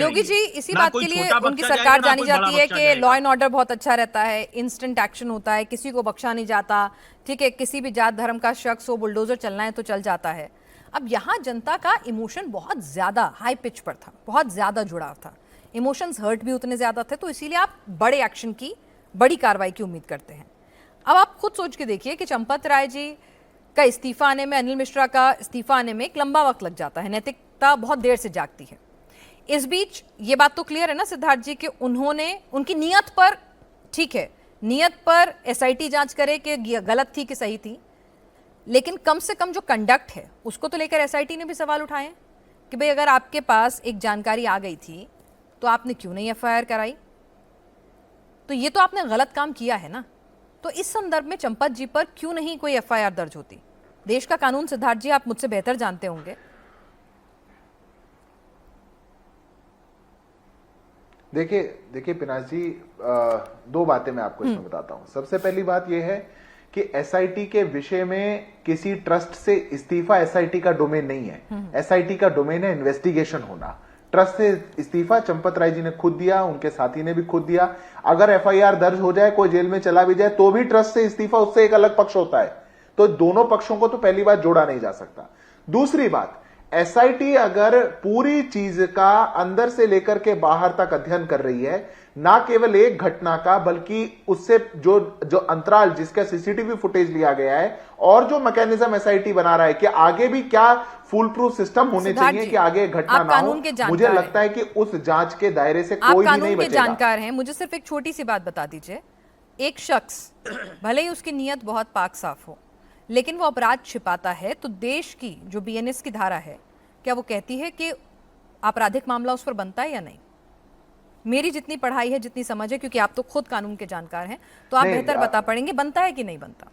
योगी जी, इसी बात के लिए उनकी सरकार जानी जाती है कि लॉ एंड ऑर्डर बहुत अच्छा रहता है, इंस्टेंट एक्शन होता है, किसी को बख्शा नहीं जाता। ठीक है, किसी भी जात धर्म का शख्स हो, बुलडोजर चलना है तो चल जाता है। अब यहाँ जनता का इमोशन बहुत ज्यादा हाई पिच पर था, बहुत ज्यादा जुड़ाव था, इमोशंस हर्ट भी उतने ज्यादा थे, तो इसीलिए आप बड़े एक्शन की, बड़ी कार्रवाई की उम्मीद करते हैं। अब आप खुद सोच के देखिए कि चंपत राय जी का इस्तीफा आने में, अनिल मिश्रा का इस्तीफा आने में एक लंबा वक्त लग जाता है, नैतिकता बहुत देर से जागती है। इस बीच ये बात तो क्लियर है ना सिद्धार्थ जी कि उन्होंने उनकी नीयत पर, ठीक है, नीयत पर एसआईटी जांच करे कि गलत थी कि सही थी, लेकिन कम से कम जो कंडक्ट है उसको तो लेकर एसआईटी ने भी सवाल उठाए हैं कि भाई अगर आपके पास एक जानकारी आ गई थी तो आपने क्यों नहीं एफआईआर कराई? तो ये तो आपने गलत काम किया है ना। तो इस संदर्भ में चंपत जी पर क्यों नहीं कोई एफआईआर दर्ज होती? देश का कानून सिद्धार्थ जी आप मुझसे बेहतर जानते होंगे। देखिए पिनाश जी, दो बातें मैं आपको इसमें बताता हूं। सबसे पहली बात यह है कि एसआईटी के विषय में किसी ट्रस्ट से इस्तीफा एसआईटी का डोमेन नहीं है। एसआईटी का डोमेन है इन्वेस्टिगेशन होना। ट्रस्ट से इस्तीफा चंपत राय जी ने खुद दिया, उनके साथी ने भी खुद दिया। अगर एफआईआर दर्ज हो जाए, कोई जेल में चला भी जाए, तो भी ट्रस्ट से इस्तीफा, उससे एक अलग पक्ष होता है। तो दोनों पक्षों को तो पहली बात जोड़ा नहीं जा सकता। दूसरी बात, एसआईटी अगर पूरी चीज का अंदर से लेकर के बाहर तक अध्ययन कर रही है, ना केवल एक घटना का, बल्कि उससे जो अंतराल जिसका सीसीटीवी फुटेज लिया गया है और जो मैकेनिज्म एसआईटी बना रहा है कि आगे भी क्या फुल प्रूफ सिस्टम होने चाहिए कि आगे घटना ना हो, मुझे लगता है कि उस जांच के दायरे से कोई भी नहीं बचेगा। जानकार हैं, मुझे सिर्फ एक छोटी सी बात बता दीजिए। एक शख्स भले ही उसकी नीयत बहुत पाक साफ हो, लेकिन वो अपराध छिपाता है, तो देश की जो बीएनएस की धारा है, क्या वो कहती है कि आपराधिक मामला उस पर बनता है या नहीं? मेरी जितनी पढ़ाई है, जितनी समझ है, क्योंकि आप तो खुद कानून के जानकार हैं, तो आप बेहतर बता पाएंगे बनता है कि नहीं बनता।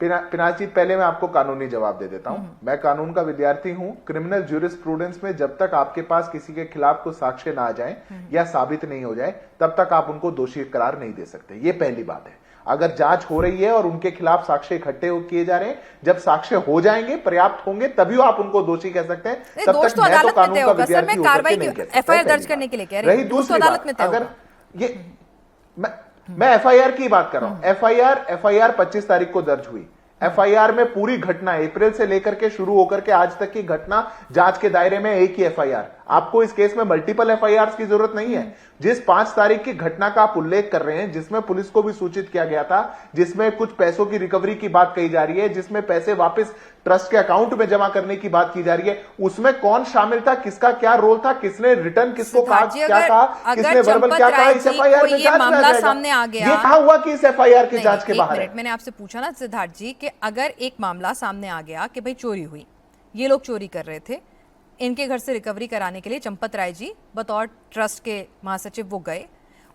पिनाश जी, पहले मैं आपको कानूनी जवाब दे देता हूं। मैं कानून का विद्यार्थी हूं। क्रिमिनल ज्यूरिस्प्रूडेंस में जब तक आपके पास किसी के खिलाफ कोई साक्ष्य ना आ जाए या साबित नहीं हो जाए, तब तक आप उनको दोषी करार नहीं दे सकते। ये पहली बात है। अगर जांच हो रही है और उनके खिलाफ साक्ष्य इकट्ठे किए जा रहे हैं, जब साक्ष्य हो जाएंगे, पर्याप्त होंगे, तभी आप उनको दोषी कह सकते हैं। तब तक मैं तो कानून का विद्यार्थी होकर के नहीं कह सकता। एफआईआर दर्ज करने के लिए कह रहे हैं। रही दूसरी बात, अगर ये मैं एफआईआर की बात कर रहा हूं। एफआईआर 25 तारीख को दर्ज हुई। एफआईआर में पूरी घटना अप्रैल से लेकर के शुरू होकर के आज तक की घटना जांच के दायरे में एक ही एफआईआर। आपको इस केस में मल्टीपल एफआईआर की जरूरत नहीं है। जिस 5 तारीख की घटना का आप उल्लेख कर रहे हैं, जिसमें पुलिस को भी सूचित किया गया था, जिसमें कुछ पैसों की रिकवरी की बात कही जा रही है, जिसमें पैसे वापस ट्रस्ट के अकाउंट में जमा करने की बात की जा रही है, उसमें कौन शामिल था, किसका क्या रोल था, किसने रिटर्न किसको कहा, क्या कहा, किसने वर्बल क्या कहा, इस एफआईआर में जांच मामला सामने आ गया। ये कहा हुआ कि इस एफआईआर की जांच के बाहर है। मैंने आपसे पूछा ना सिद्धार्थ जी कि अगर एक मामला सामने आ गया कि भाई चोरी हुई, ये लोग चोरी कर रहे थे, इनके घर से रिकवरी कराने के लिए चंपत राय जी बतौर ट्रस्ट के महासचिव वो गए,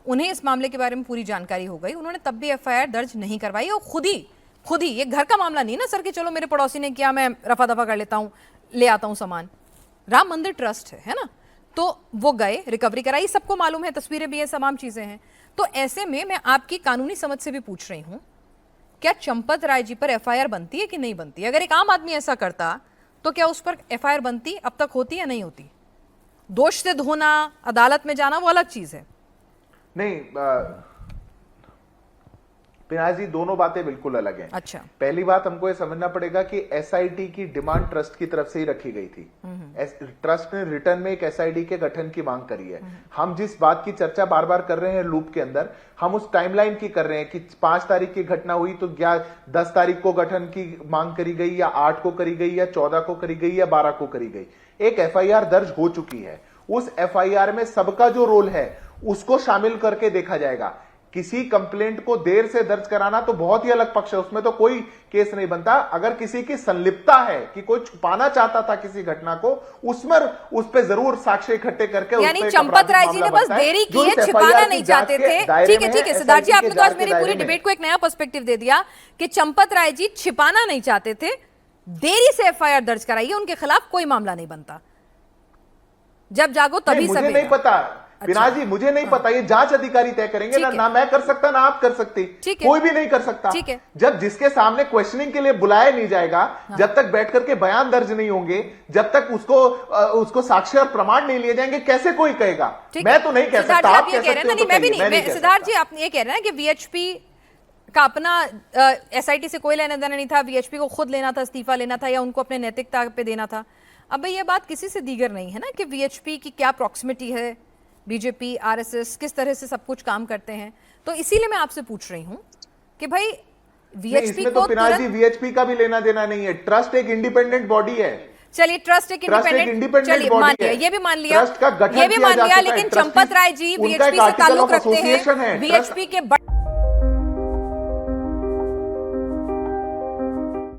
उन्हें इस मामले के बारे में पूरी जानकारी हो गई, उन्होंने तब भी एफआईआर दर्ज नहीं करवाई। और खुद ही ये घर का मामला नहीं ना सर कि चलो मेरे पड़ोसी ने किया, मैं रफा दफा कर लेता हूँ, ले आता हूँ सामान। राम मंदिर ट्रस्ट है ना, तो वो गए, रिकवरी कराई, सबको मालूम है, तस्वीरें भी है, तमाम चीजें हैं। तो ऐसे में मैं आपकी कानूनी समझ से भी पूछ रही हूँ, क्या चंपत राय जी पर एफआईआर बनती है कि नहीं बनती? अगर एक आम आदमी ऐसा करता तो क्या उस पर एफआईआर बनती, अब तक होती या नहीं होती? दोष से धोना, अदालत में जाना, वो अलग चीज है। नहीं पिनाश जी, दोनों बातें बिल्कुल अलग हैं। अच्छा, पहली बात हमको ये समझना पड़ेगा कि एसआईटी की डिमांड ट्रस्ट की तरफ से ही रखी गई थी। ट्रस्ट ने रिटर्न में एक एसआईटी के गठन की मांग करी है। हम जिस बात की चर्चा बार बार कर रहे हैं लूप के अंदर, हम उस टाइमलाइन की कर रहे हैं कि 5 तारीख की घटना हुई तो क्या 10 तारीख को गठन की मांग करी गई, या 8 को करी गई, या 14 को करी गई, या 12 को करी गई। एक एफआईआर दर्ज हो चुकी है। उस एफआईआर में सबका जो रोल है उसको शामिल करके देखा जाएगा। किसी कंप्लेंट को देर से दर्ज कराना तो बहुत ही अलग पक्ष है, उसमें तो कोई केस नहीं बनता। अगर किसी की संलिप्तता है कि कोई छुपाना चाहता था किसी घटना को, उसमें उस पे जरूर साक्ष्य इकट्ठे करके, यानी चंपत राय जी ने बस देरी की है, छिपाना नहीं चाहते थे। ठीक है सिद्धार्थ जी, आपने तो आज मेरी पूरी डिबेट को एक नया पर्सपेक्टिव दे दिया कि चंपत राय जी छिपाना नहीं चाहते थे, देरी से एफआईआर दर्ज कराइए, उनके खिलाफ कोई मामला नहीं बनता। जब जागो तभी मुझे नहीं पता, पिनाज जी मुझे नहीं पता, ये जांच अधिकारी तय करेंगे ठीक ना मैं कर सकता ना आप कर सकते, ठीक है। कोई भी नहीं कर सकता। ठीक है। जब जिसके सामने क्वेश्चनिंग के लिए बुलाया नहीं जाएगा, जब तक बैठ करके बयान दर्ज नहीं होंगे, जब तक उसको साक्ष्य और प्रमाण नहीं लिए जाएंगे, कैसे कोई कहेगा? मैं तो नहीं कह सकता, सिद्धार्थ जी, आप आप ये कह कह रहे सकते हैं हो ना, मैं भी कहिए, नहीं, सिद्धार्थ जी आप ये कह रहे हैं कि वीएचपी का अपना एसआईटी से कोई लेना देना नहीं था, वीएचपी को खुद लेना था, इस्तीफा लेना था या उनको अपने नैतिकता पे देना था। अब भाई ये बात किसी से दीगर नहीं है ना कि वीएचपी की क्या प्रॉक्सिमिटी है, बीजेपी आरएसएस किस तरह से सब कुछ काम करते हैं। तो इसीलिए मैं आपसे पूछ रही हूं कि भाई वीएचपी को पिनाज जी वीएचपी का भी लेना देना नहीं है, ट्रस्ट एक इंडिपेंडेंट बॉडी है। चलिए ट्रस्ट एक इंडिपेंडेंट, चलिए मान लिया, ये भी मान लिया, ट्रस्ट का गठन ये भी मान लिया, लेकिन ट्रस्टी चंपत राय जी उनका वीएचपी एक से ताल्लुक आर्टिकल ऑफ रखते एसोसिएशन हैं, है। वीएचपी के